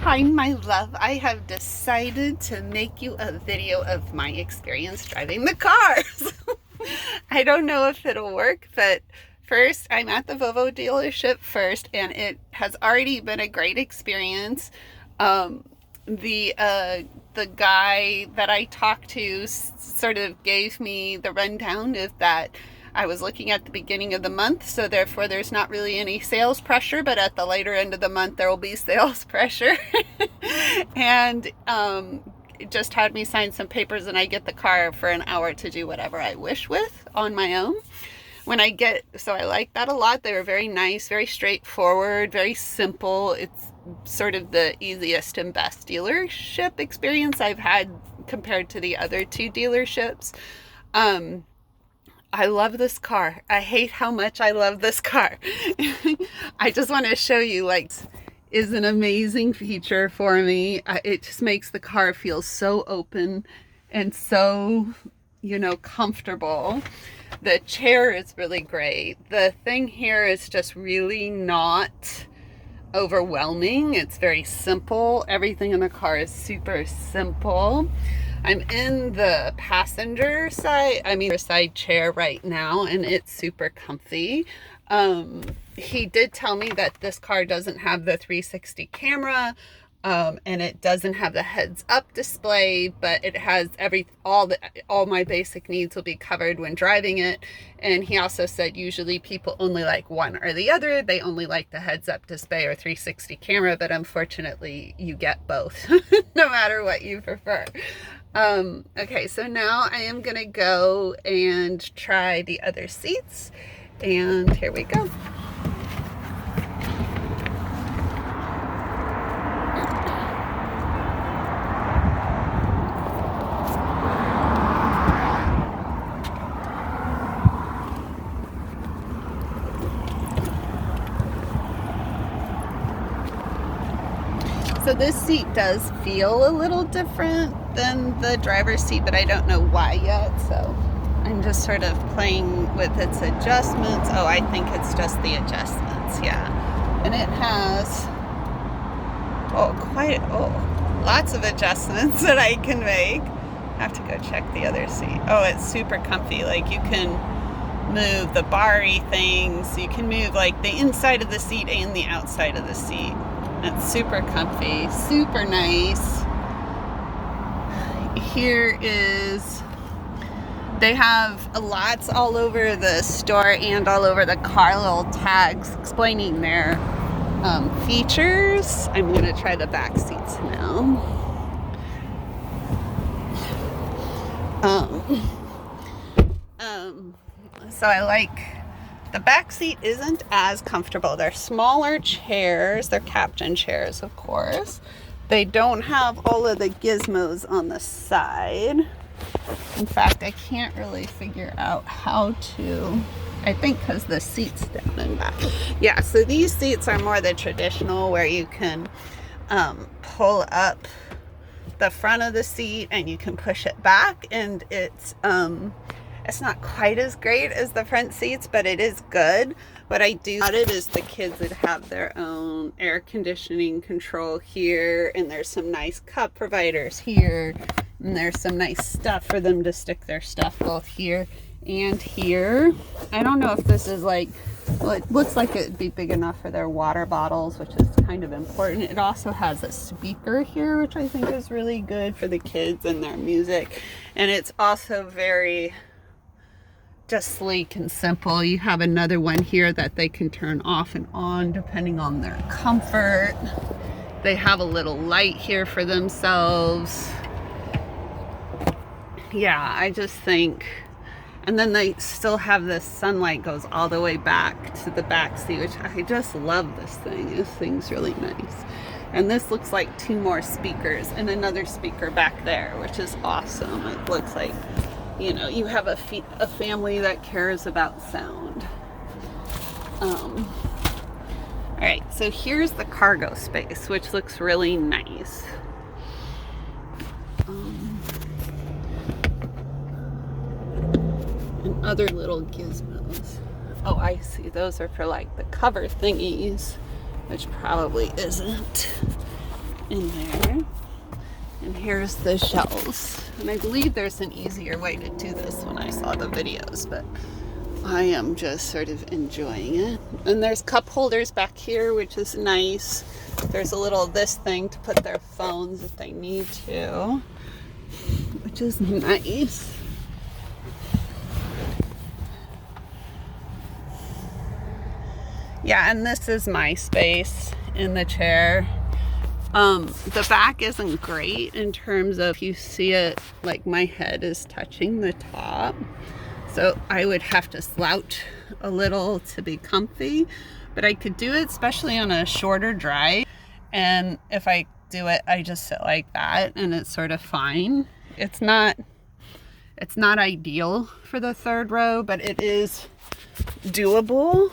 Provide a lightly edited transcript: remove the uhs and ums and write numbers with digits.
Hi, my love. I have decided to make you a video of my experience driving the cars. I don't know if it'll work, but first, I'm at the Volvo dealership first, and it has already been a great experience. The guy that I talked to sort of gave me the rundown of that I was looking at the beginning of the month, so therefore there's not really any sales pressure, but at the later end of the month there will be sales pressure. And just had me sign some papers, and I get the car for an hour to do whatever I wish with on my own. So I like that a lot. They were very nice, very straightforward, very simple. It's sort of the easiest and best dealership experience I've had compared to the other two dealerships. I love this car. I hate how much I love this car. I just want to show you, like, is an amazing feature for me. It just makes the car feel so open and so, comfortable. The chair is really great. The thing here is just really not overwhelming. It's very simple. Everything in the car is super simple. I'm in the passenger side chair right now, and it's super comfy. He did tell me that this car doesn't have the 360 camera, and it doesn't have the heads-up display, but it has all my basic needs will be covered when driving it. And he also said usually people only like one or the other. They only like the heads-up display or 360 camera, but unfortunately you get both no matter what you prefer. Okay, so now I am gonna go and try the other seats, and here we go. So this seat does feel a little different than the driver's seat, but I don't know why yet. So I'm just sort of playing with its adjustments. Oh, I think it's just the adjustments, yeah. And it has, lots of adjustments that I can make. I have to go check the other seat. Oh, it's super comfy. Like, you can move the bar-y things. You can move like the inside of the seat and the outside of the seat. It's super comfy, super nice. They have lots all over the store and all over the car, little tags explaining their features. I'm gonna try the back seats now. So I like, the back seat isn't as comfortable. They're smaller chairs. They're captain chairs, of course. They don't have all of the gizmos on the side. In fact, I can't really figure out how to, I think because the seat's down and back. Yeah, so these seats are more the traditional, where you can pull up the front of the seat and you can push it back, and it's not quite as great as the front seats, but it is good. What I do about it is the kids would have their own air conditioning control here, and there's some nice cup providers here, and there's some nice stuff for them to stick their stuff both here and here. I don't know if this is like, well, it looks like it'd be big enough for their water bottles, which is kind of important. It also has a speaker here, which I think is really good for the kids and their music. And it's also very just sleek and simple. You have another one here that they can turn off and on depending on their comfort. They have a little light here for themselves. Yeah, I just think, and then they still have this sunlight goes all the way back to the back seat, which I just love this thing. This thing's really nice. And this looks like two more speakers and another speaker back there, which is awesome. It looks like, you have a family that cares about sound. All right, so here's the cargo space, which looks really nice. And other little gizmos. Oh, I see. Those are for like the cover thingies, which probably isn't. in there. And here's the shelves. And I believe there's an easier way to do this when I saw the videos, but I am just sort of enjoying it. And there's cup holders back here, which is nice. There's a little this thing to put their phones if they need to, which is nice. Yeah, and this is my space in the chair. The back isn't great in terms of, you see it, like my head is touching the top. So I would have to slouch a little to be comfy, but I could do it, especially on a shorter drive. And if I do it, I just sit like that and it's sort of fine. It's not ideal for the third row, but it is doable.